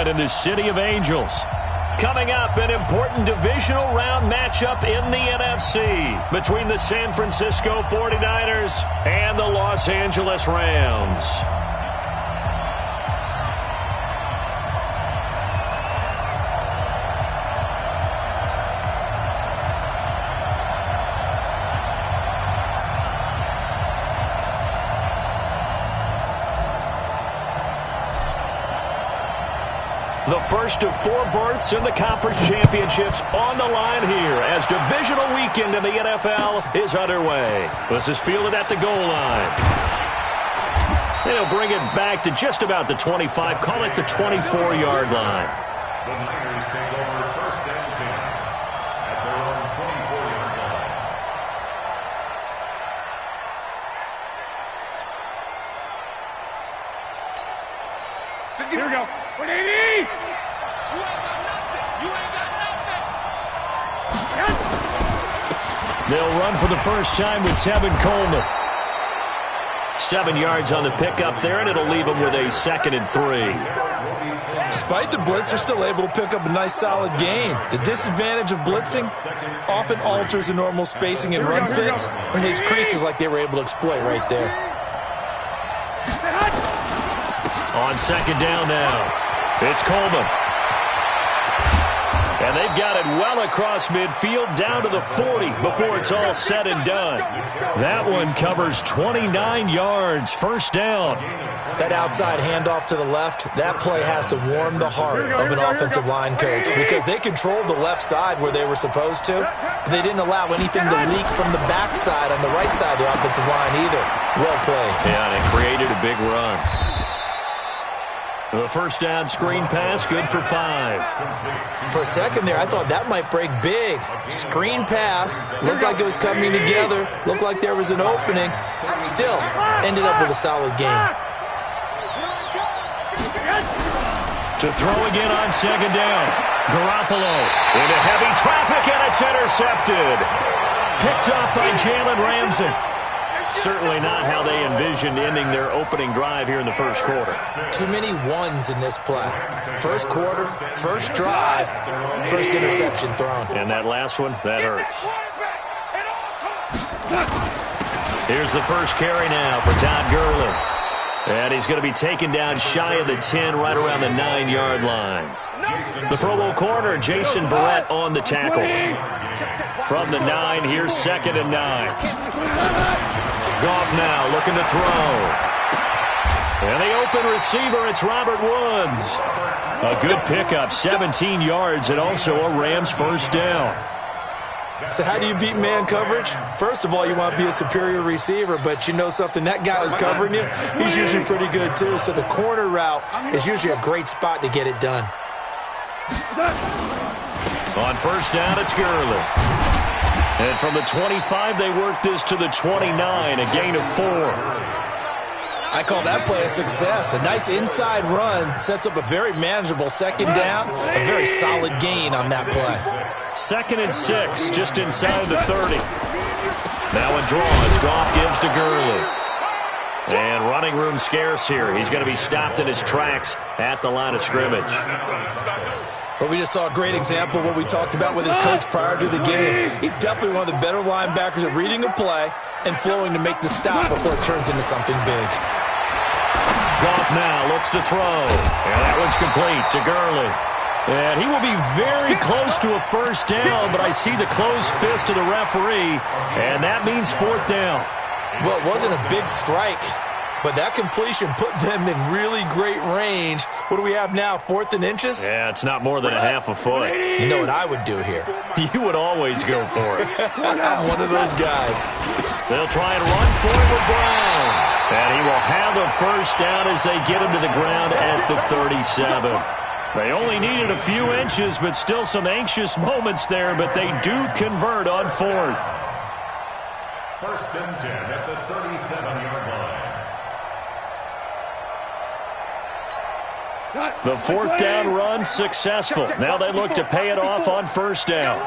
weekend in the City of Angels. Coming up, an important divisional round matchup in the NFC between the San Francisco 49ers and the Los Angeles Rams. The first of 4 berths in the conference championships on the line here as divisional weekend in the NFL is underway. This is fielded at the goal line. They'll bring it back to just about the 25, call it the 24-yard line. The Niners take over first and 10 at their own 24-yard line. Here we go. 180! They'll run for the first time with Tevin Coleman. 7 yards on the pickup there, and it'll leave them with a 2nd and 3. Despite the blitz, they're still able to pick up a nice, solid gain. The disadvantage of blitzing often alters the normal spacing and run fits and leaves creases like they were able to exploit right there. On 2nd down now, it's Coleman. And they've got it well across midfield down to the 40 before it's all said and done. That one covers 29 yards, first down. That outside handoff to the left, that play has to warm the heart of an offensive line coach because they controlled the left side where they were supposed to, but they didn't allow anything to leak from the backside on the right side of the offensive line either. Well played. Yeah, and it created a big run. The first down screen pass, good for 5. For a second there, I thought that might break big. Screen pass, looked like it was coming together, looked like there was an opening. Still, ended up with a solid gain. To throw again on 2nd down. Garoppolo into heavy traffic, and it's intercepted. Picked off by Jalen Ramsey. Certainly not how they envisioned ending their opening drive here in the first quarter. Too many ones in this play. First quarter, first drive, first interception thrown. And that last one, that hurts. Here's the first carry now for Todd Gurley. And he's going to be taken down shy of the 10, right around the 9-yard line. The Pro Bowl corner, Jason Verrett, on the tackle. From the 9, here's 2nd and 9. Goff now looking to throw. And the open receiver, it's Robert Woods. A good pickup, 17 yards, and also a Rams first down. So how do you beat man coverage? First of all, you want to be a superior receiver, but you know something, that guy who's covering you, he's usually pretty good too. So the corner route is usually a great spot to get it done. On first down, it's Gurley. And from the 25, they work this to the 29, a gain of 4. I call that play a success. A nice inside run sets up a very manageable 2nd down, a very solid gain on that play. 2nd and 6, just inside the 30. Now in draws, Goff gives to Gurley. And running room scarce here. He's going to be stopped in his tracks at the line of scrimmage. But we just saw a great example of what we talked about with his coach prior to the game. He's definitely one of the better linebackers at reading a play and flowing to make the stop before it turns into something big. Goff now looks to throw. And that one's complete to Gurley. And he will be very close to a first down, but I see the closed fist of the referee, and that means 4th down. Well, it wasn't a big strike, but that completion put them in really great range. What do we have now, 4th and inches? Yeah, it's not more than a half a foot. You know what I would do here? You would always go for it. I'm one of those guys. They'll try and run for it with Brown. And he will have the first down as they get him to the ground at the 37. They only needed a few inches, but still some anxious moments there, but they do convert on 4th. First and 10 at the 37-yard line. The 4th down run successful. Now they look to pay it off on first down.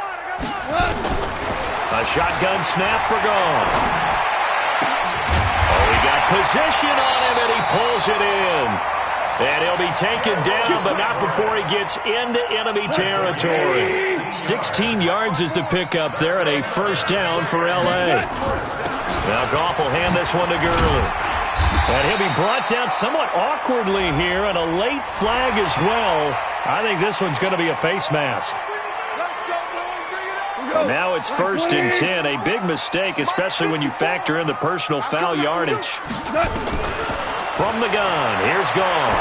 A shotgun snap for Goff. Oh, he got position on him, and he pulls it in. And he'll be taken down, but not before he gets into enemy territory. 16 yards is the pickup there and a first down for L.A. Now Goff will hand this one to Gurley. And he'll be brought down somewhat awkwardly here, and a late flag as well. I think this one's going to be a face mask. And now it's 1st and 10, a big mistake, especially when you factor in the personal foul yardage. From the gun, here's Goff.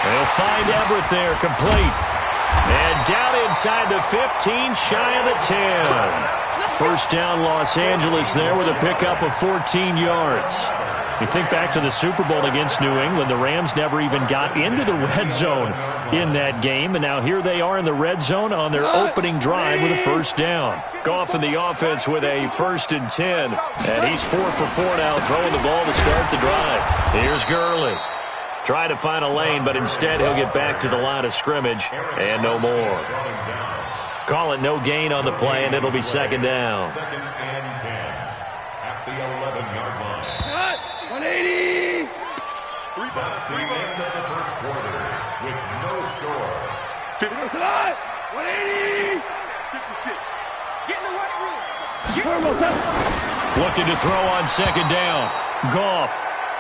They'll find Everett there, complete. And down inside the 15, shy of the 10. First down, Los Angeles there with a pickup of 14 yards. You think back to the Super Bowl against New England, the Rams never even got into the red zone in that game, and now here they are in the red zone on their opening drive with a first down. Goff in the offense with a 1st and 10, and he's 4 for 4 now, throwing the ball to start the drive. Here's Gurley. Try to find a lane, but instead he'll get back to the line of scrimmage, and no more. Call it no gain on the play, and it'll be 2nd down. 2nd and 10 at the 11-yard line. 180! That's the end of the first quarter with no score. 180! 56. Get in the right room. Looking to throw on 2nd down. Goff.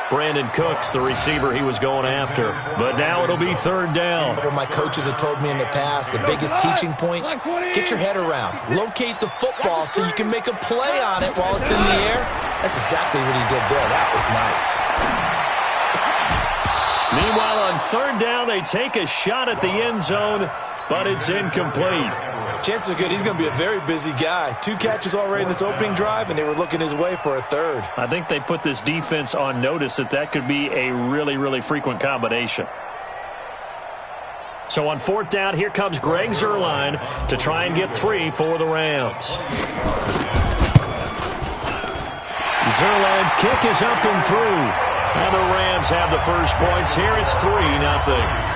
Brandon Cooks, the receiver he was going after. But now it'll be 3rd down. What my coaches have told me in the past, the biggest teaching point, get your head around. Locate the football so you can make a play on it while it's in the air. That's exactly what he did there. That was nice. Meanwhile, on 3rd down, they take a shot at the end zone, but it's incomplete. Chances are good he's going to be a very busy guy. 2 catches already in this opening drive, and they were looking his way for a 3rd. I think they put this defense on notice that could be a really, really frequent combination. So on 4th down, here comes Greg Zuerlein to try and get 3 for the Rams. Zuerlein's kick is up and through. And the Rams have the first points here. It's 3-0.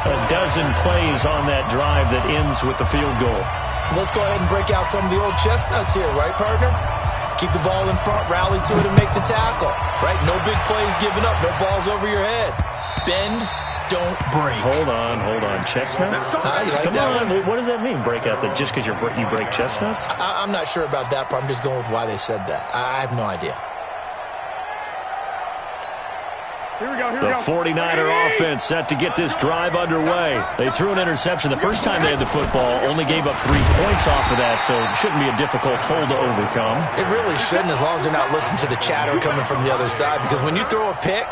A dozen plays on that drive that ends with the field goal. Let's go ahead and break out some of the old chestnuts here, right, partner? Keep the ball in front, rally to it, and make the tackle. Right? No big plays given up, no balls over your head. Bend, don't break. Hold on. Chestnuts? You like Come that on, one? what does that mean, break out? That just because you break chestnuts? I'm not sure about that part. I'm just going with why they said that. I have no idea. Here we go. The 49er offense set to get this drive underway. They threw an interception the first time they had the football, only gave up 3 points off of that, so it shouldn't be a difficult hole to overcome. It really shouldn't, as long as they're not listening to the chatter coming from the other side, because when you throw a pick,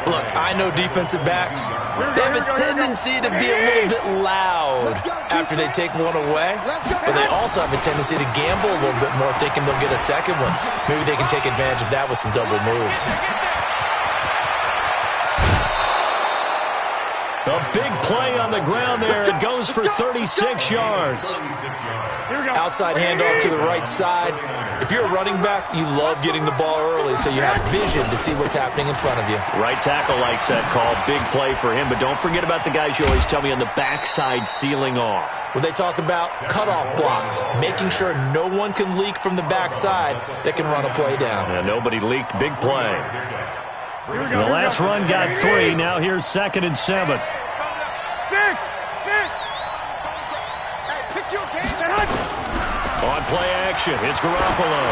look, I know defensive backs, they have a tendency to be a little bit loud after they take one away, but they also have a tendency to gamble a little bit more, thinking they'll get a second one. Maybe they can take advantage of that with some double moves. A big play on the ground there. It goes for 36 yards. Outside handoff to the right side. If you're a running back, you love getting the ball early so you have vision to see what's happening in front of you. Right tackle likes that call. Big play for him, but don't forget about the guys you always tell me on the backside sealing off. When they talk about cutoff blocks, making sure no one can leak from the backside that can run a play down. Yeah, nobody leaked. Big play. The last run got 3. Now here's 2nd and 7. On play action, it's Garoppolo.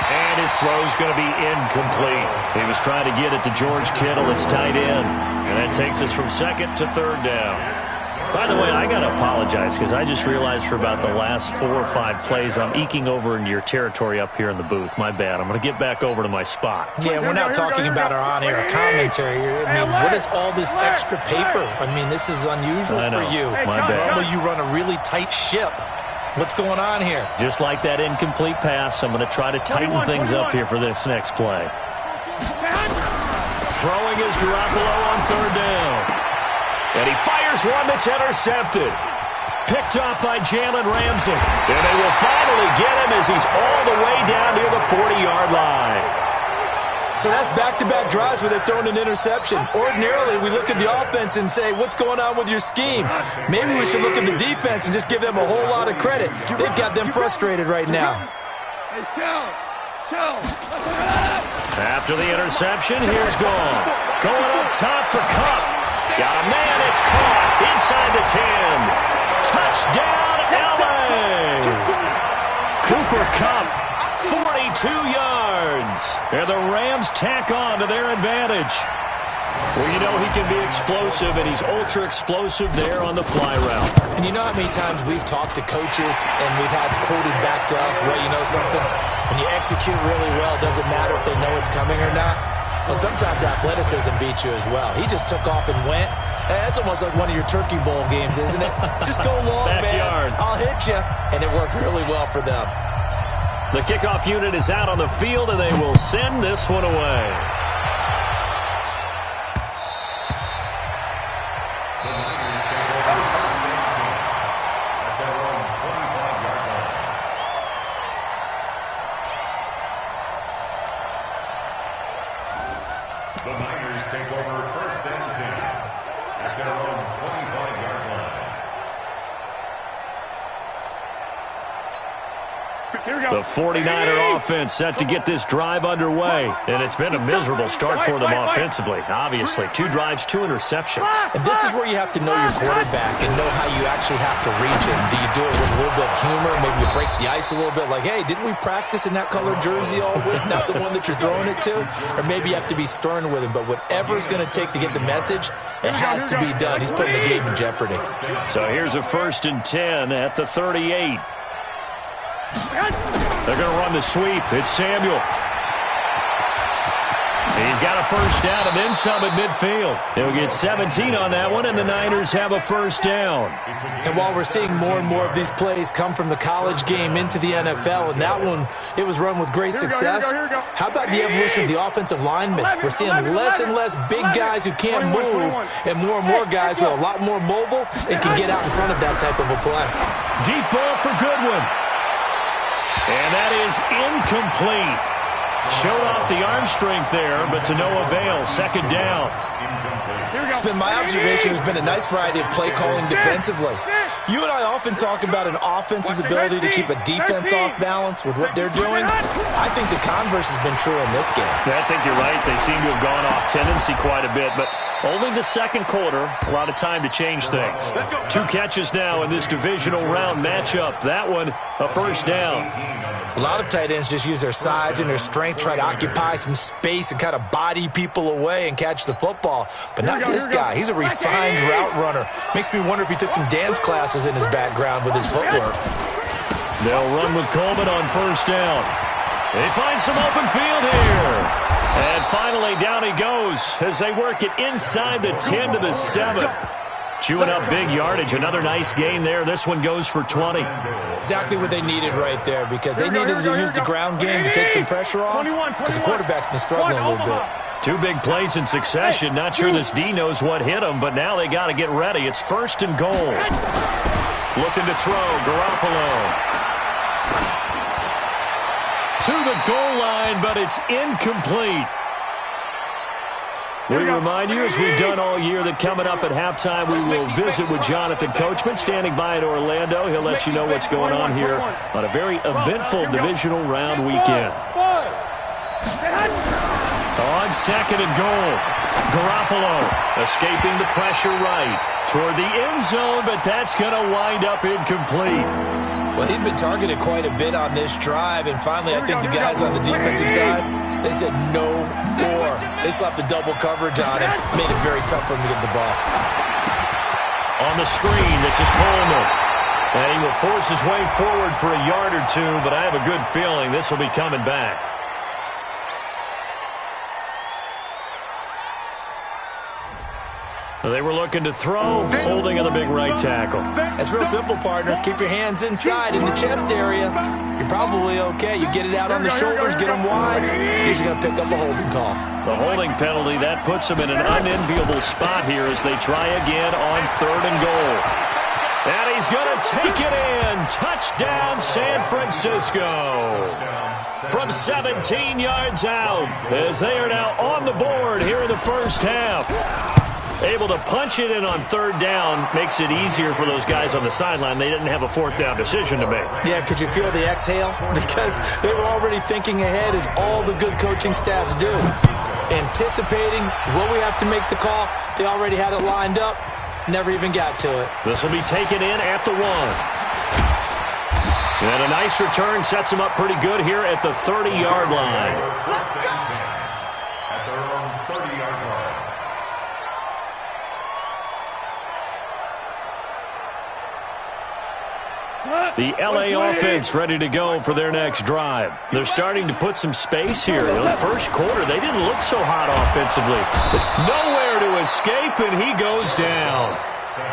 And his throw's going to be incomplete. He was trying to get it to George Kittle, it's tight end. And that takes us from 2nd to 3rd down. By the way, I got to apologize because I just realized for about the last 4 or 5 plays, I'm eking over into your territory up here in the booth. My bad. I'm going to get back over to my spot. Yeah, we're not talking about our on-air commentary. I mean, what is all this extra paper? I mean, this is unusual for you. My bad. Normally you run a really tight ship. What's going on here? Just like that incomplete pass, I'm going to try to tighten things up here for this next play. Throwing is Garoppolo on 3rd down. And he fires one that's intercepted. Picked up by Jalen Ramsey. And they will finally get him as he's all the way down near the 40-yard line. So that's back-to-back drives where they've thrown an interception. Ordinarily, we look at the offense and say, what's going on with your scheme? Maybe we should look at the defense and just give them a whole lot of credit. They've got them frustrated right now. After the interception, here's Goff. Going up top for Kupp. Got a man, it's caught inside the 10. Touchdown, L.A. Cooper Kupp, 42 yards. And the Rams tack on to their advantage. Well, you know he can be explosive, and he's ultra-explosive there on the fly route. And you know how many times we've talked to coaches and we've had quoted back to us, well, you know something? When you execute really well, it doesn't matter if they know it's coming or not. Well, sometimes athleticism beats you as well. He just took off and went. That's almost like one of your Turkey Bowl games, isn't it? Just go long, Backyard. man. I'll hit you. And it worked really well for them. The kickoff unit is out on the field, and they will send this one away. The Niners take over first and 10 at their own 25-yard line. The 49er offense set to get this drive underway. And it's been a miserable start for them offensively. Obviously, 2 drives, 2 interceptions. And this is where you have to know your quarterback and know how you actually have to reach him. Do you do it with a little bit of humor? Maybe you break the ice a little bit. Like, hey, didn't we practice in that colored jersey all week? Not the one that you're throwing it to? Or maybe you have to be stern with him. But whatever it's going to take to get the message, it has to be done. He's putting the game in jeopardy. So here's a 1st and 10 at the 38. They're going to run the sweep. It's Samuel. He's got a first down and then some at midfield. They'll get 17 on that one, and the Niners have a first down. And while we're seeing more and more of these plays come from the college game into the NFL, and that one, it was run with great success, how about the evolution of the offensive linemen? We're seeing less and less big guys who can't move and more guys who are a lot more mobile and can get out in front of that type of a play. Deep ball for Goodwin. And that is incomplete. Showed off the arm strength there, but to no avail. 2nd down. It's been my observation. There's been a nice variety of play calling defensively. You and I often talk about an offense's ability to keep a defense off balance with what they're doing. I think the converse has been true in this game. Yeah, I think you're right. They seem to have gone off tendency quite a bit, but only the 2nd quarter, a lot of time to change things. 2 catches now in this divisional round matchup. That one, a first down. A lot of tight ends just use their size and their strength, try to occupy some space and kind of body people away and catch the football. But not this guy. He's a refined route runner. Makes me wonder if he took some dance classes in his background with his footwork. They'll run with Coleman on first down. They find some open field here. And finally, down he goes as they work it inside the 10 to the 7. Chewing up big yardage. Another nice gain there. This one goes for 20. Exactly what they needed right there, because they needed to use the ground game to take some pressure off, because the quarterback's been struggling a little bit. 2 big plays in succession. Not sure this D knows what hit him, but now they got to get ready. It's 1st and goal. Looking to throw. Garoppolo. To the goal line, but it's incomplete. We remind you, as we've done all year, that coming up at halftime, we will visit with Jonathan Coachman, standing by in Orlando. He'll let you know what's going on here on a very eventful divisional round weekend. On 2nd and goal, Garoppolo escaping the pressure right toward the end zone, but that's going to wind up incomplete. Well, he'd been targeted quite a bit on this drive, and finally I think the guys on the defensive side, they said no more. They slapped the double coverage on him, made it very tough for him to get the ball. On the screen, this is Coleman. And he will force his way forward for a yard or 2, but I have a good feeling this will be coming back. They were looking to throw, holding on the big right tackle. It's real simple, partner. Keep your hands inside in the chest area. You're probably okay. You get it out on the shoulders, get them wide. Usually going to pick up a holding call. The holding penalty, that puts them in an unenviable spot here as they try again on 3rd and goal. And he's going to take it in. Touchdown, San Francisco. From 17 yards out, as they are now on the board here in the first half. Able to punch it in on third down makes it easier for those guys on the sideline. They didn't have a fourth down decision to make. Yeah, could you feel the exhale? Because they were already thinking ahead, as all the good coaching staffs do. Anticipating, will we have to make the call? They already had it lined up. Never even got to it. This will be taken in at the 1. And a nice return sets them up pretty good here at the 30-yard line. Let's go! At their own 30-yard line. The LA offense ready to go for their next drive. They're starting to put some space here. In the first quarter, they didn't look so hot offensively. But nowhere to escape, and he goes down.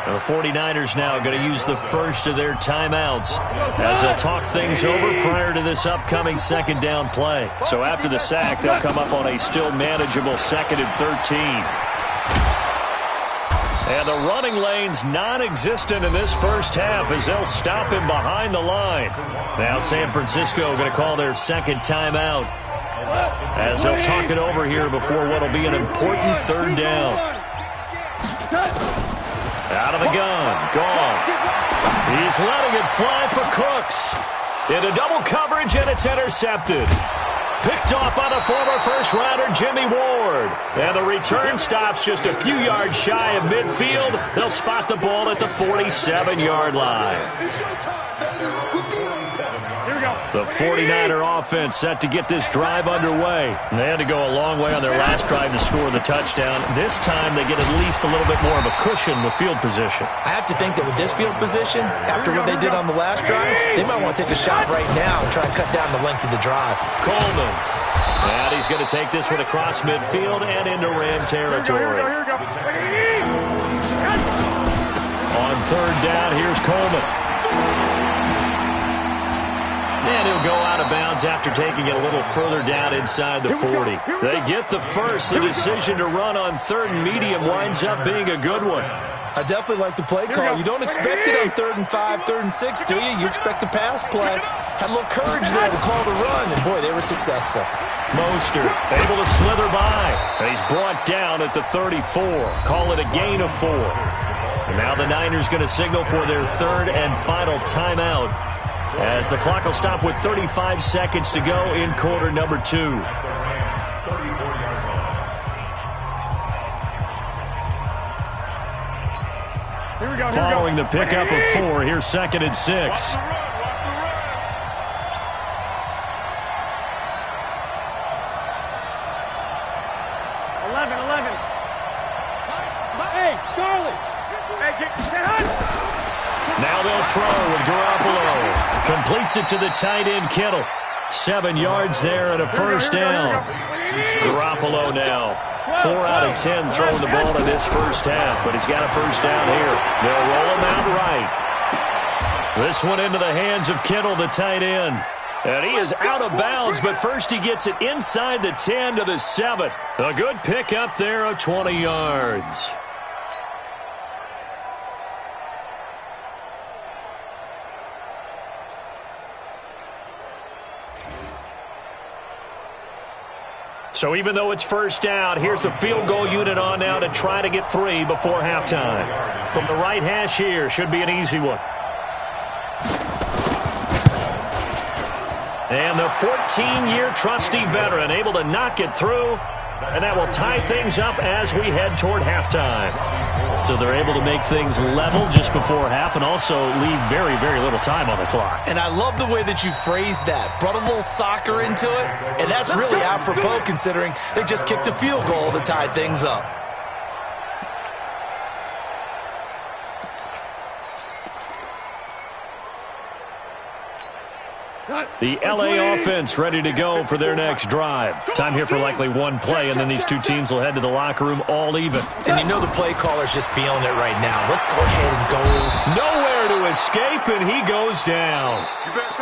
The 49ers now going to use the first of their timeouts as they'll talk things over prior to this upcoming second down play. So after the sack, they'll come up on a still manageable 2nd and 13. And the running lane's non-existent in this first half as they'll stop him behind the line. Now San Francisco going to call their second timeout as they'll talk it over here before what will be an important third down. Out of the gun. Gone. He's letting it fly for Cooks. Into double coverage, and it's intercepted. Picked off by the former first-rounder Jimmy Ward. And the return stops just a few yards shy of midfield. They'll spot the ball at the 47-yard line. The 49er offense set to get this drive underway. They had to go a long way on their last drive to score the touchdown. This time they get at least a little bit more of a cushion with field position. I have to think that with this field position, after what they did on the last drive, they might want to take a shot right now and try and cut down the length of the drive. Coleman. And he's going to take this one across midfield and into Ram territory. On third down, here's Coleman. And he'll go out of bounds after taking it a little further down inside the 40. They get the first. The decision to run on third and medium winds up being a good one. I definitely like the play call. You don't expect it on 3rd and 5, 3rd and 6, do you? You expect a pass play. Had a little courage there to call the run, and boy, they were successful. Mostert able to slither by. And he's brought down at the 34. Call it a gain of 4. And now the Niners going to signal for their third and final timeout, as the clock will stop with 35 seconds to go in quarter number 2. Following the pickup of 4, here's 2nd and 6. Hey, Charlie! Now they'll throw with Garoppolo. Completes it to the tight end, Kittle. 7 yards there and a first down. Garoppolo now 4 out of 10 throwing the ball in this first half, but he's got a first down here. They'll roll him out right. This one into the hands of Kittle, the tight end. And he is out of bounds, but first he gets it inside the 10 to the 7. A good pickup there of 20 yards. So even though it's first down, here's the field goal unit on now to try to get 3 before halftime. From the right hash here, should be an easy one. And the 14-year trusty veteran able to knock it through, and that will tie things up as we head toward halftime. So they're able to make things level just before half and also leave very, very little time on the clock. And I love the way that you phrased that. Brought a little soccer into it, and that's really apropos considering they just kicked a field goal to tie things up. The LA offense ready to go for their next drive. Time here for likely one play, and then these two teams will head to the locker room all even. And you know the play caller's just feeling it right now. Let's go ahead and go. Nowhere to escape, and he goes down.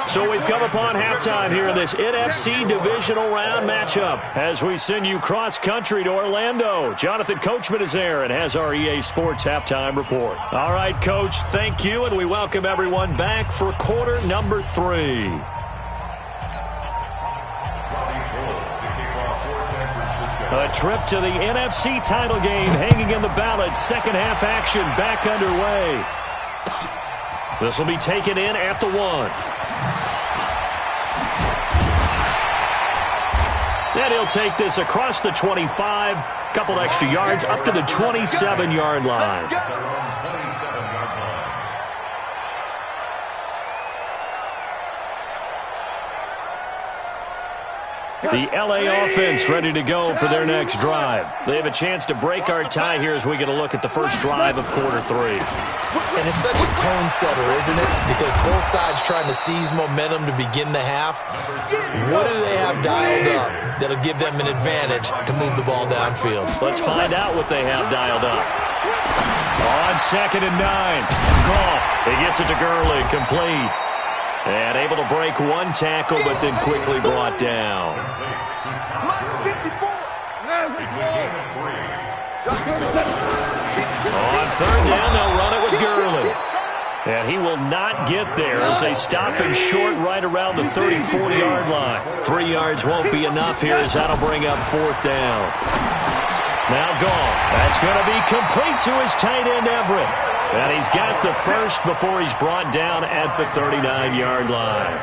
So we've come upon halftime here in this NFC divisional round matchup as we send you cross-country to Orlando. Jonathan Coachman is there and has our EA Sports halftime report. All right, Coach, thank you, and we welcome everyone back for quarter number 3. A trip to the NFC title game hanging in the balance. Second half action back underway. This will be taken in at the 1. And he'll take this across the 25. Couple extra yards up to the 27-yard line. The L.A. offense ready to go for their next drive. They have a chance to break our tie here as we get a look at the first drive of quarter 3. And it's such a tone setter, isn't it? Because both sides trying to seize momentum to begin the half. What do they have dialed up that'll give them an advantage to move the ball downfield? Let's find out what they have dialed up. On 2nd and 9. Goff. He gets it to Gurley. Complete. And able to break one tackle, but then quickly brought down. On 3rd down, they'll run it with Gurley. And he will not get there as they stop him short right around the 34-yard line. 3 yards won't be enough here as that'll bring up 4th down. Now Goff. That's going to be complete to his tight end, Everett. And he's got the first before he's brought down at the 39-yard line.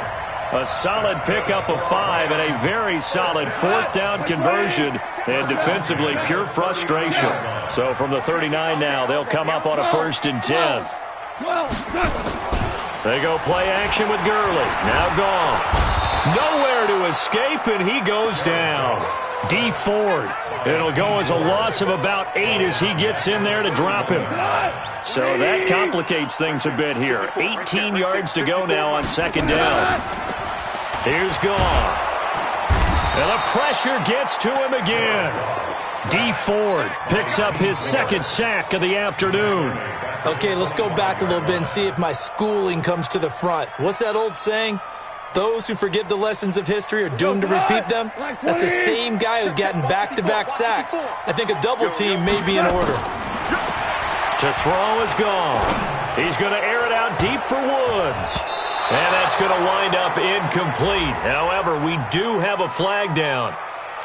A solid pickup of 5 and a very solid 4th down conversion. And defensively, pure frustration. So from the 39 now, they'll come up on a 1st and 10. They go play action with Gurley. Now Goff. Nowhere to escape, and he goes down. D Ford. It'll go as a loss of about 8 as he gets in there to drop him. So that complicates things a bit here. 18 yards to go now on 2nd down. Here's Goff. And the pressure gets to him again. D Ford picks up his 2nd sack of the afternoon. Okay, let's go back a little bit and see if my schooling comes to the front. What's that old saying? Those who forget the lessons of history are doomed to repeat them. That's the same guy who's gotten back-to-back sacks. I think a double team may be in order. To throw is gone. He's going to air it out deep for Woods. And that's going to wind up incomplete. However, we do have a flag down.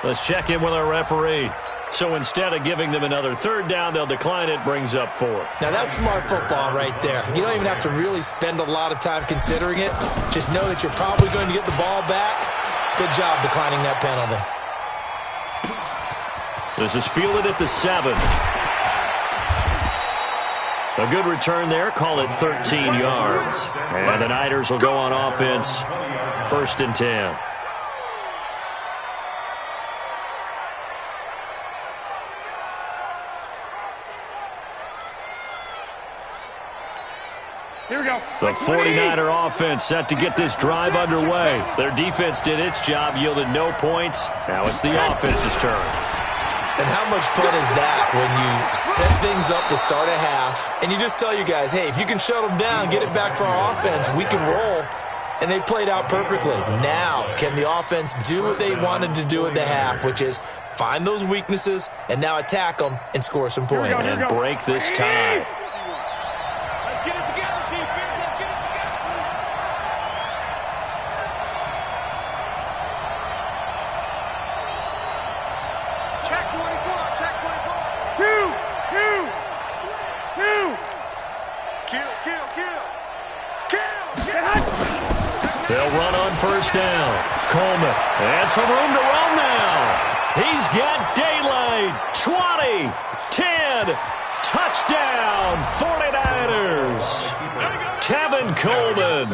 Let's check in with our referee. So instead of giving them another 3rd down, they'll decline it, brings up 4. Now that's smart football right there. You don't even have to really spend a lot of time considering it. Just know that you're probably going to get the ball back. Good job declining that penalty. This is fielded at the 7. A good return there. Call it 13 yards. And the Niners will go on offense. 1st and 10. Here we go. The 49er offense set to get this drive underway. Their defense did its job, yielded no points. Now it's the offense's turn. And how much fun is that when you set things up to start a half, and you just tell you guys, hey, if you can shut them down, get it back for our offense, we can roll. And they played out perfectly. Now, can the offense do what they wanted to do at the half, which is find those weaknesses and now attack them and score some points? And break this tie. They'll run on 1st down. Coleman. And some room to roam now. He's got daylight. 20, 10, touchdown, 49ers. Tevin Coleman,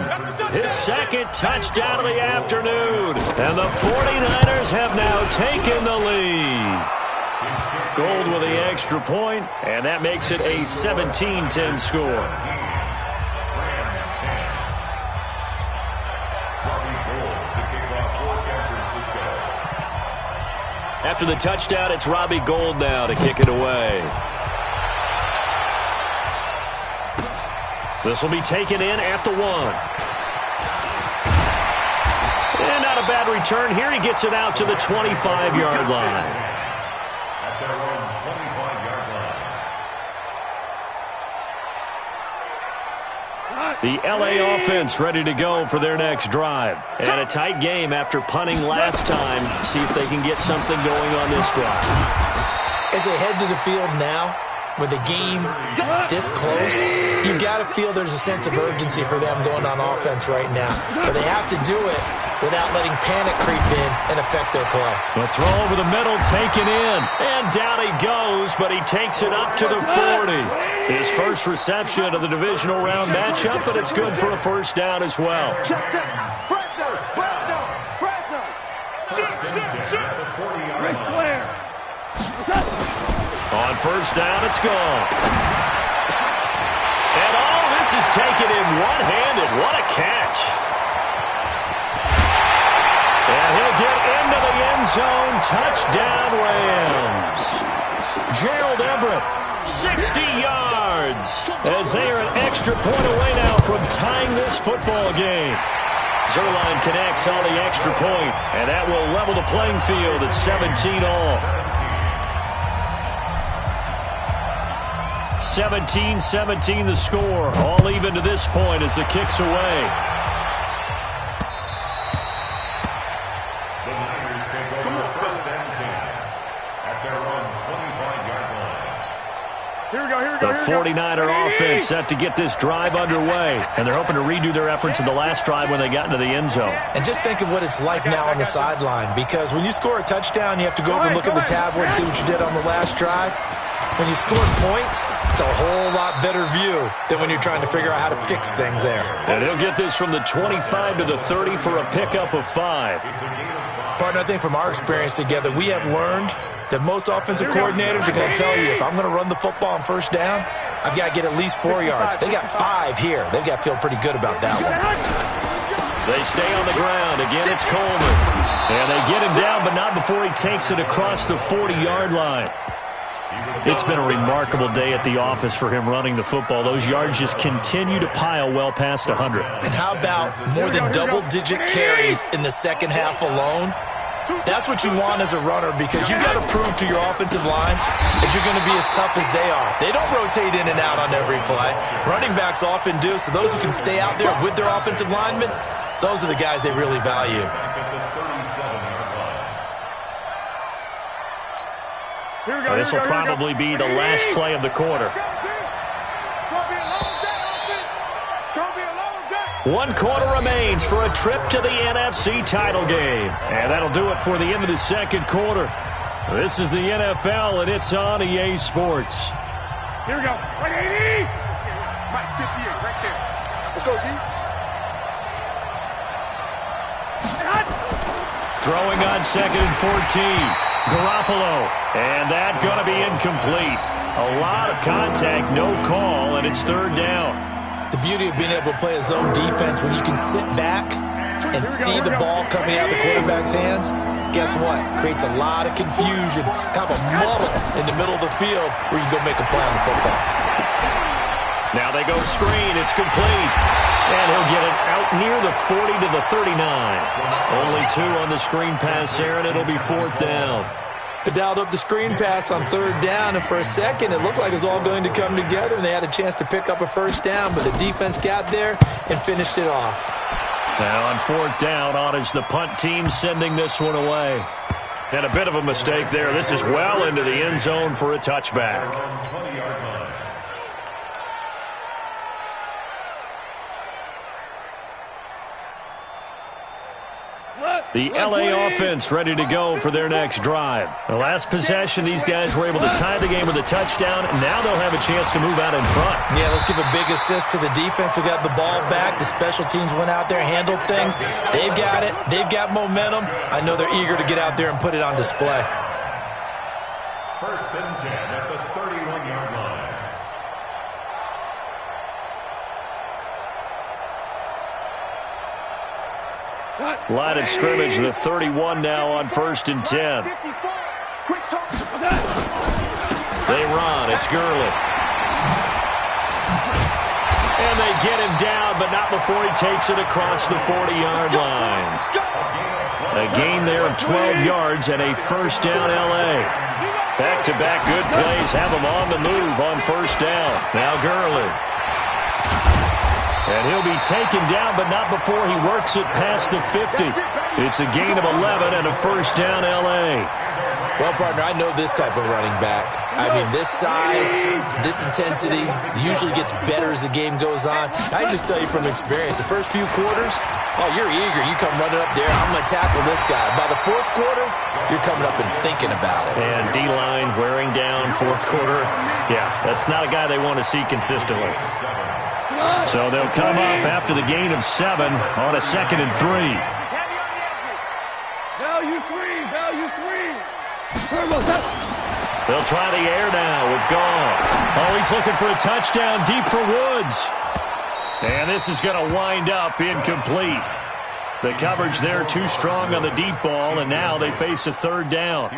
his 2nd touchdown of the afternoon. And the 49ers have now taken the lead. Gold with the extra point, and that makes it a 17-10 score. After the touchdown, it's Robbie Gould now to kick it away. This will be taken in at the 1. And not a bad return here. He gets it out to the 25-yard line. At their own 25-yard The LA offense ready to go for their next drive. And a tight game after punting last time. See if they can get something going on this drive. As they head to the field now, with the game this close, you've got to feel there's a sense of urgency for them going on offense right now. But they have to do it without letting panic creep in and affect their play. The throw over the middle, taken in. And down he goes, but he takes it up to the 40. His first reception of the divisional round matchup, but it's good for a first down as well. On first down, it's gone. And all this is taken in one-handed. What a catch. And he'll get into the end zone. Touchdown, Rams. Gerald Everett, 60 yards. As they are an extra point away now from tying this football game. Zerline connects on the extra point, and that will level the playing field at 17 all. 17-17 the score. All even to this point as the kick's away. The Niners take over first and 10 at their own 25-yard line. Here we go, here we go. The 49er offense set to get this drive underway, and they're hoping to redo their efforts in the last drive when they got into the end zone. And just think of what it's like now on the sideline, because when you score a touchdown, you have to go over and look at the tablet and see what you did on the last drive. When you scored points, it's a whole lot better view than when you're trying to figure out how to fix things there. And he'll get this from the 25 to the 30 for a pickup of 5. Partner, I think from our experience together, we have learned that most offensive coordinators are going to tell you, if I'm going to run the football on first down, I've got to get at least 4 yards. They got 5 here. They've got to feel pretty good about that one. They stay on the ground. Again, it's Coleman. And they get him down, but not before he takes it across the 40-yard line. It's been a remarkable day at the office for him running the football. Those yards just continue to pile well past 100. And how about more than double-digit carries in the second half alone? That's what you want as a runner, because you've got to prove to your offensive line that you're going to be as tough as they are. They don't rotate in and out on every play. Running backs often do, so those who can stay out there with their offensive linemen, those are the guys they really value. This will probably be the last play of the quarter. 1 quarter remains for a trip to the NFC title game. And that'll do it for the end of the second quarter. This is the NFL, and it's on EA Sports. Here we go. 180. Mike 58 right there. Let's go, D. Throwing on 2nd and 14. Garoppolo, and that going to be incomplete. A lot of contact, no call, and it's 3rd down. The beauty of being able to play a zone defense when you can sit back and see the ball coming out of the quarterback's hands, guess what? Creates a lot of confusion, kind of a muddle in the middle of the field where you can go make a play on the football. Now they go screen. It's complete. And he'll get it out near the 40 to the 39. Only 2 on the screen pass there, and it'll be 4th down. They dialed up the screen pass on 3rd down, and for a second it looked like it was all going to come together, and they had a chance to pick up a first down, but the defense got there and finished it off. Now on 4th down, on is the punt team sending this one away. And a bit of a mistake there. This is well into the end zone for a touchback. The LA offense ready to go for their next drive. The last possession, these guys were able to tie the game with a touchdown. Now they'll have a chance to move out in front. Yeah, let's give a big assist to the defense who got the ball back. The special teams went out there, handled things. They've got it. They've got momentum. I know they're eager to get out there and put it on display. 1st and 10 at the 31-yard line. Line of scrimmage, the 31 now on 1st and 10. They run. It's Gurley. And they get him down, but not before he takes it across the 40-yard line. A gain there of 12 yards and a first down L.A. Back-to-back good plays have him on the move on first down. Now Gurley. And he'll be taken down, but not before he works it past the 50. It's a gain of 11 and a first down, L.A. Well, partner, I know this type of running back. I mean, this size, this intensity usually gets better as the game goes on. I just tell you from experience, the first few quarters, oh, you're eager. You come running up there, I'm going to tackle this guy. By the fourth quarter, you're coming up and thinking about it. And D-line wearing down fourth quarter. Yeah, that's not a guy they want to see consistently. So they'll come up after the gain of 7 on a 2nd and 3. Value three. They'll try the air now with Goff. Oh, he's looking for a touchdown deep for Woods. And this is going to wind up incomplete. The coverage there too strong on the deep ball, and now they face a third down.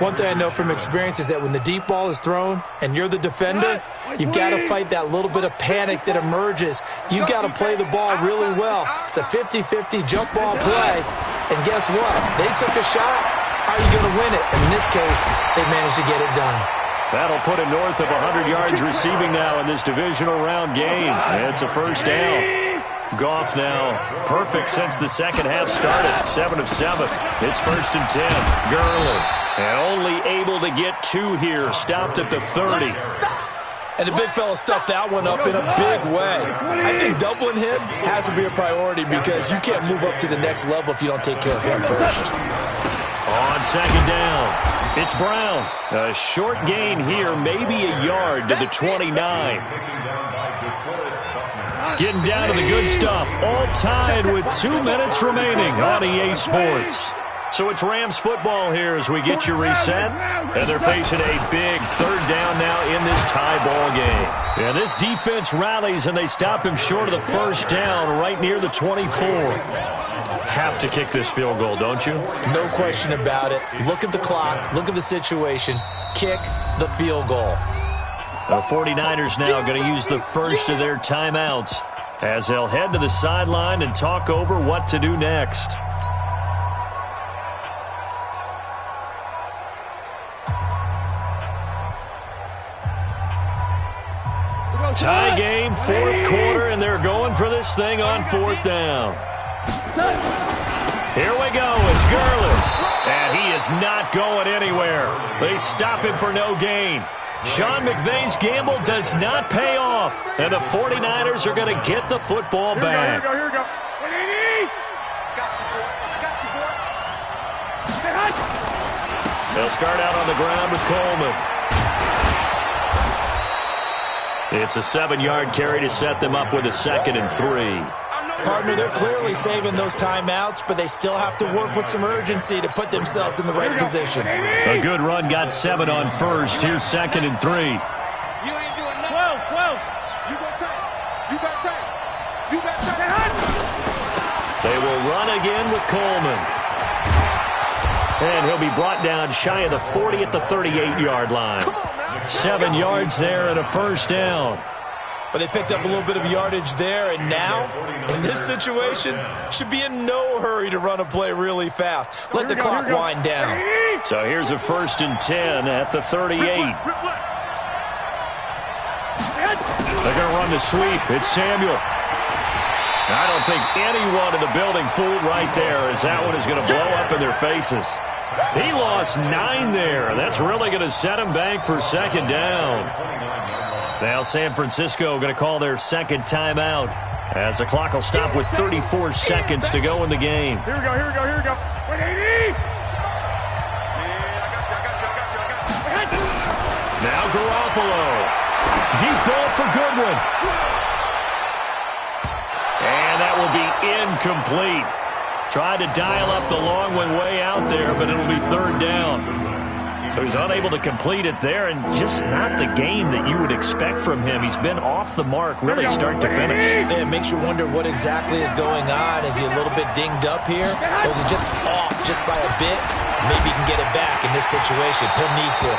One thing I know from experience is that when the deep ball is thrown and you're the defender, you've got to fight that little bit of panic that emerges. You've got to play the ball really well. It's a 50-50 jump ball play. And guess what? They took a shot. How are you going to win it? And in this case, they managed to get it done. That'll put him north of 100 yards receiving now in this divisional round game. It's a first down. Goff now perfect since the second half started. 7 of 7. It's 1st and 10. Gurley. And only able to get 2 here. Stopped at the 30. And the big fella stuffed that one up in a big way. I think doubling him has to be a priority because you can't move up to the next level if you don't take care of him first. On 2nd down, it's Brown. A short gain here, maybe a yard to the 29. Getting down to the good stuff. All tied with 2 minutes remaining on EA Sports. So it's Rams football here as we get you reset. And they're facing a big third down now in this tie ball game. And this defense rallies and they stop him short of the first down right near the 24. Have to kick this field goal, don't you? No question about it. Look at the clock. Look at the situation. Kick the field goal. The 49ers now going to use the first of their timeouts as they'll head to the sideline and talk over what to do next. Tie game, fourth quarter, and they're going for this thing on 4th down. Here we go. It's Gurley. And he is not going anywhere. They stop him for no gain. Sean McVay's gamble does not pay off. And the 49ers are going to get the football back. Here we go. They'll start out on the ground with Coleman. It's a 7-yard carry to set them up with a 2nd and 3. Partner, they're clearly saving those timeouts, but they still have to work with some urgency to put themselves in the right position. A good run got 7 on first. Here's 2nd and 3. You ain't doing nothing. 12. You got time. You got time. They will run again with Coleman. And he'll be brought down shy of the 40 at the 38-yard line. 7 yards there and a first down. But they picked up a little bit of yardage there, and now, in this situation, should be in no hurry to run a play really fast. Let the clock wind down. So here's a 1st and 10 at the 38. They're going to run the sweep. It's Samuel. I don't think anyone in the building fooled right there, as that one is going to blow up in their faces. He lost 9 there. That's really going to set him back for 2nd down. Now San Francisco going to call their 2nd timeout as the clock will stop with 34 seconds to go in the game. Here we go. 180. Now Garoppolo. Deep ball for Goodwin. And that will be incomplete. Tried to dial up the long one way out there, but it'll be 3rd down. So he's unable to complete it there, and just not the game that you would expect from him. He's been off the mark really start to finish. Yeah, it makes you wonder what exactly is going on. Is he a little bit dinged up here? Or is he just off just by a bit? Maybe he can get it back in this situation. He'll need to.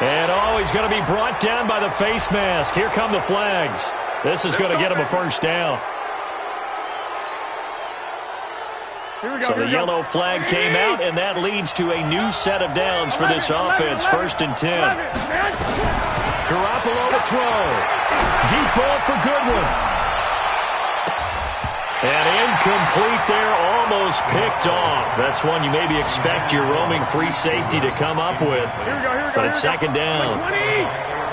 And he's going to be brought down by the face mask. Here come the flags. This is going to get him a first down. So the yellow flag came out, and that leads to a new set of downs for this offense. 1st and 10. Garoppolo to throw. Deep ball for Goodwin. And incomplete there, almost picked off. That's one you maybe expect your roaming free safety to come up with. But it's second down.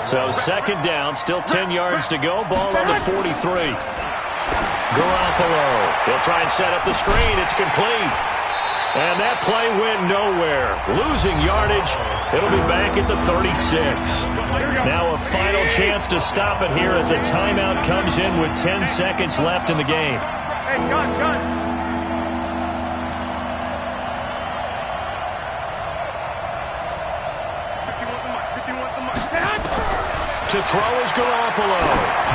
So second down, still 10 yards to go. Ball on the 43. Garoppolo. He'll try and set up the screen. It's complete. And that play went nowhere. Losing yardage. It'll be back at the 36. Now a final chance to stop it here as a timeout comes in with 10 seconds left in the game. Hey, gun. To throw is Garoppolo.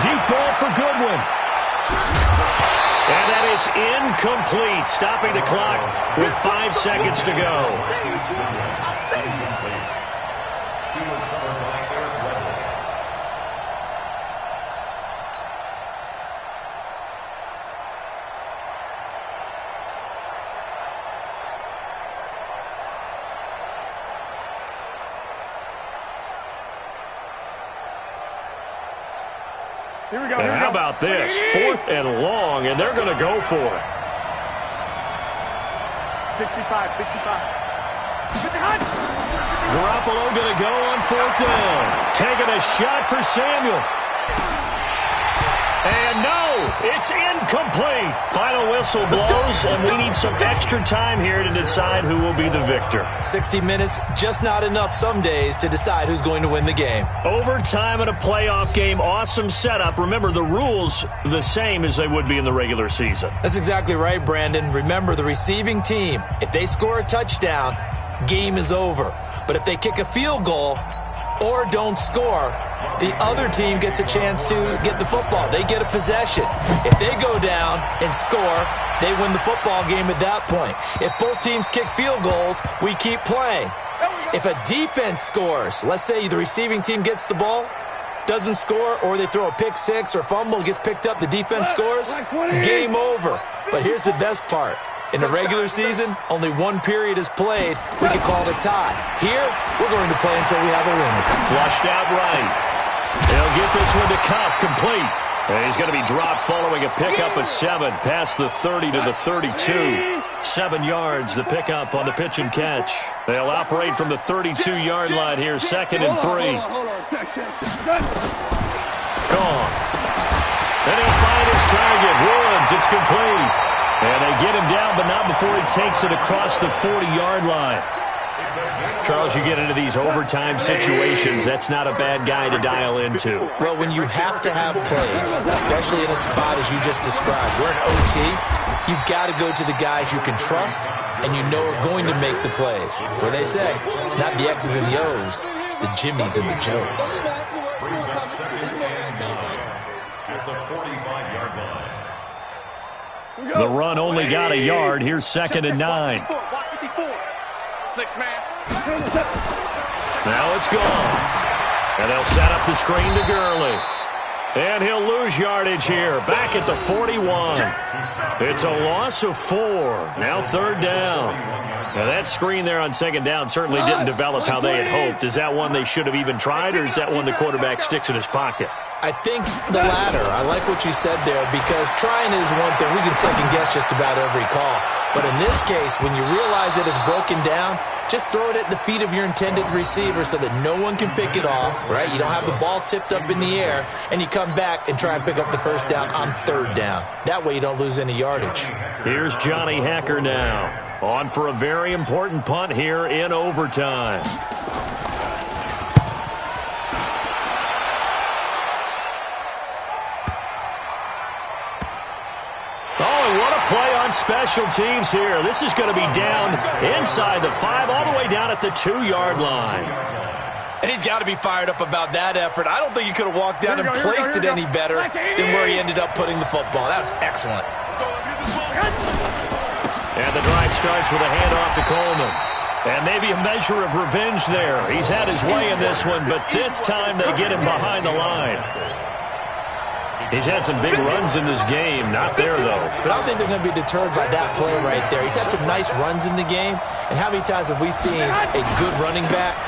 Deep ball for Goodwin. And that is incomplete, stopping the clock with 5 seconds to go. Here we go. And how about this? 4th and long, and they're going to go for it. 65. Garoppolo going to go on 4th down. Taking a shot for Samuel. And no, it's incomplete. Final whistle blows, and we need some extra time here to decide who will be the victor. 60 minutes, just not enough some days to decide who's going to win the game. Overtime in a playoff game, awesome setup. Remember, the rules the same as they would be in the regular season. That's exactly right, Brandon. Remember, the receiving team, if they score a touchdown, game is over. But if they kick a field goal or don't score, the other team gets a chance to get the football. They get a possession. If they go down and score, they win the football game at that point. If both teams kick field goals, we keep playing. If a defense scores, let's say the receiving team gets the ball, doesn't score, or they throw a pick six or fumble, gets picked up, the defense scores, game over. But here's the best part. In the regular season, only one period is played. We can call it a tie. Here, we're going to play until we have a winner. Flushed out right. They'll get this one to Cup, complete. And he's going to be dropped following a pickup of 7 past the 30 to the 32. 7 yards, the pickup on the pitch and catch. They'll operate from the 32-yard line here, 2nd and 3. Gone. And he'll find his target. Woods, it's complete. And they get him down, but not before he takes it across the 40-yard line. Charles, you get into these overtime situations, that's not a bad guy to dial into. Well, when you have to have plays, especially in a spot as you just described, we're in OT, you've got to go to the guys you can trust and you know are going to make the plays. Where they say, it's not the X's and the O's, it's the Jimmys and the Joes. Brings up 2nd and 9 at the 45-yard line. The run only got a yard. Here's 2nd and 9. 6 man. Now it's gone. And they'll set up the screen to Gurley. And he'll lose yardage here. Back at the 41. It's a loss of 4. Now 3rd down. Now that screen there on 2nd down certainly didn't develop how they had hoped. Is that one they should have even tried, or is that one the quarterback sticks in his pocket? I think the latter. I like what you said there, because trying is one thing. We can second-guess just about every call. But in this case, when you realize it is broken down, just throw it at the feet of your intended receiver so that no one can pick it off, right? You don't have the ball tipped up in the air, and you come back and try and pick up the 1st down on 3rd down. That way you don't lose any yardage. Here's Johnny Hacker now, on for a very important punt here in overtime. Play on special teams here. This is going to be down inside the 5, all the way down at the 2-yard line. And he's got to be fired up about that effort. I don't think he could have walked down and placed it any better than where he ended up putting the football. That was excellent. And the drive starts with a handoff to Coleman. And maybe a measure of revenge there. He's had his way in this one, but this time they get him behind the line. He's had some big runs in this game. Not there, though. But I don't think they're going to be deterred by that play right there. He's had some nice runs in the game. And how many times have we seen a good running back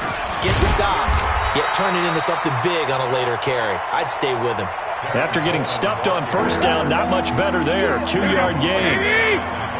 get stopped yet turn it into something big on a later carry. I'd stay with him. After getting stuffed on first down, not much better there. 2-yard gain.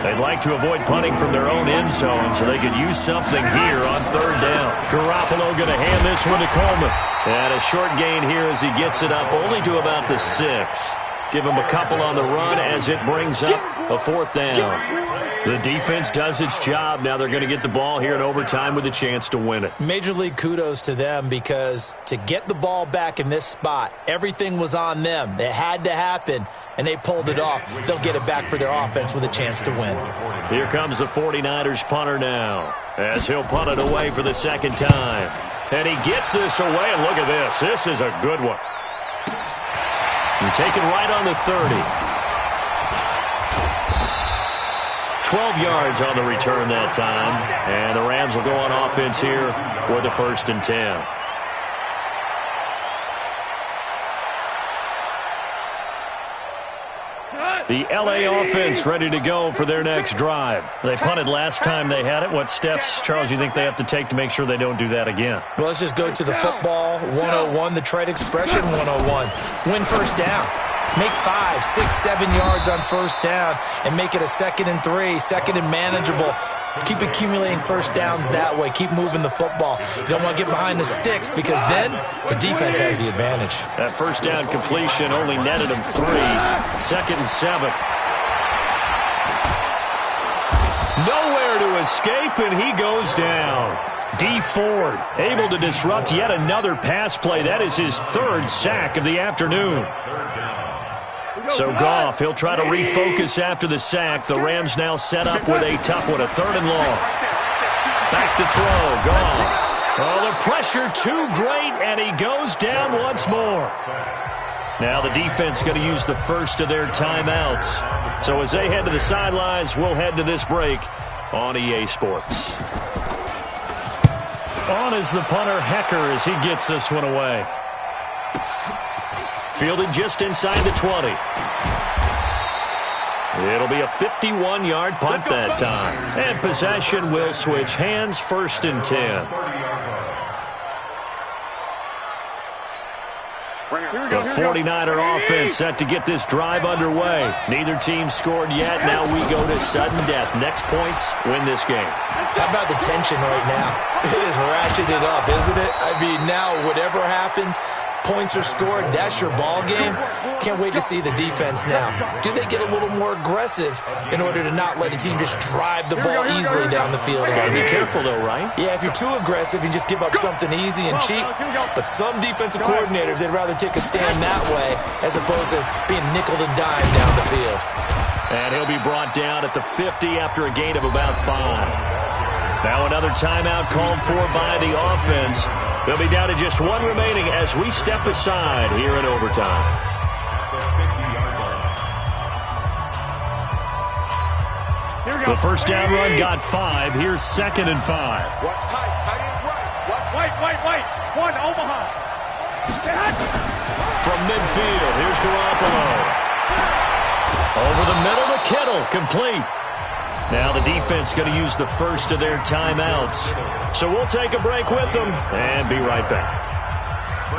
They'd like to avoid punting from their own end zone so they could use something here on third down. Garoppolo going to hand this one to Coleman. And a short gain here as he gets it up only to about the 6. Give him a couple on the run as it brings up a fourth down. The defense does its job. Now they're going to get the ball here in overtime with a chance to win it. Major league kudos to them because to get the ball back in this spot, everything was on them. It had to happen, and they pulled it off. They'll get it back for their offense with a chance to win. Here comes the 49ers punter now as he'll punt it away for the second time. And he gets this away, and look at this. This is a good one. And taken right on the 30. 12 yards on the return that time. And the Rams will go on offense here for the 1st and 10. The L.A. offense ready to go for their next drive. They punted last time they had it. What steps, Charles, you think they have to take to make sure they don't do that again? Well, let's just go to the football 101, the trade expression 101. Win first down. Make 5, 6, 7 yards on first down and make it a 2nd and 3, 2nd and manageable. Keep accumulating first downs that way. Keep moving the football. You don't want to get behind the sticks because then the defense has the advantage. That first down completion only netted him 3. 2nd and 7. Nowhere to escape, and he goes down. D. Ford able to disrupt yet another pass play. That is his 3rd sack of the afternoon. So Goff, he'll try to refocus after the sack. The Rams now set up with a tough one, a 3rd and long. Back to throw, Goff. Oh, the pressure too great, and he goes down once more. Now the defense going to use the first of their timeouts. So as they head to the sidelines, we'll head to this break on EA Sports. On is the punter, Hecker, as he gets this one away. Fielded just inside the 20. It'll be a 51-yard punt that time. And possession will switch hands, 1st and 10. The 49er offense set to get this drive underway. Neither team scored yet. Now we go to sudden death. Next points win this game. How about the tension right now? It is ratcheted up, isn't it? I mean, now whatever happens, points are scored, that's your ball game. Can't wait to see the defense now. Do they get a little more aggressive in order to not let a team just drive the ball easily down the field? Gotta be careful though, right? Yeah, if you're too aggressive, you just give up something easy and cheap. But some defensive coordinators, they'd rather take a stand that way as opposed to being nickeled and dimed down the field. And he'll be brought down at the 50 after a gain of about 5. Now another timeout called for by the offense. They'll be down to just 1 remaining as we step aside here in overtime. The first down run got 5. Here's 2nd and 5. Watch tight. Tight ends right. Watch White. 1, Omaha. From midfield, here's Garoppolo. Over the middle to Kittle, complete. Now the defense going to use the first of their timeouts. So we'll take a break with them and be right back.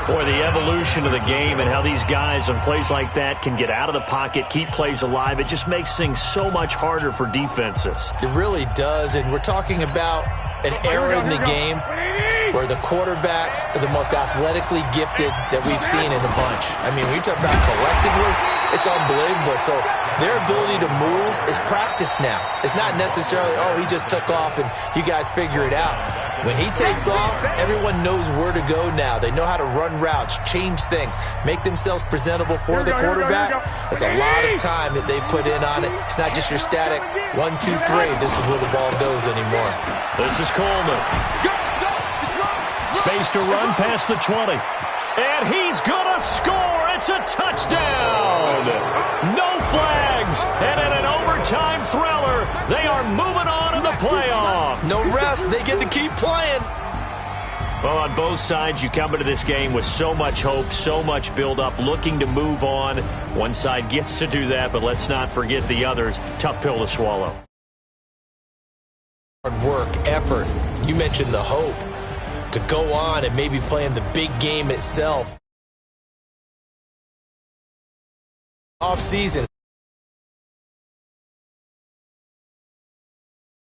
Boy, the evolution of the game and how these guys on plays like that can get out of the pocket, keep plays alive, it just makes things so much harder for defenses. It really does, and we're talking about an era in the game where the quarterbacks are the most athletically gifted that we've seen in the bunch. I mean, when you talk about collectively, it's unbelievable. So their ability to move is practiced now. It's not necessarily, oh, he just took off and you guys figure it out. When he takes off, everyone knows where to go now. They know how to run routes, change things, make themselves presentable for the quarterback. That's a lot of time that they put in on it. It's not just your static 1, 2, 3. This is where the ball goes anymore. This is Coleman. Space to run past the 20. And he's going to score. It's a touchdown. No flags. And in an overtime thriller, they are moving on in the playoff. No rest. They get to keep playing. Well, on both sides, you come into this game with so much hope, so much build-up, looking to move on. One side gets to do that, but let's not forget the others. Tough pill to swallow. Hard work, effort. You mentioned the hope. to go on and maybe play in the big game itself. Off season.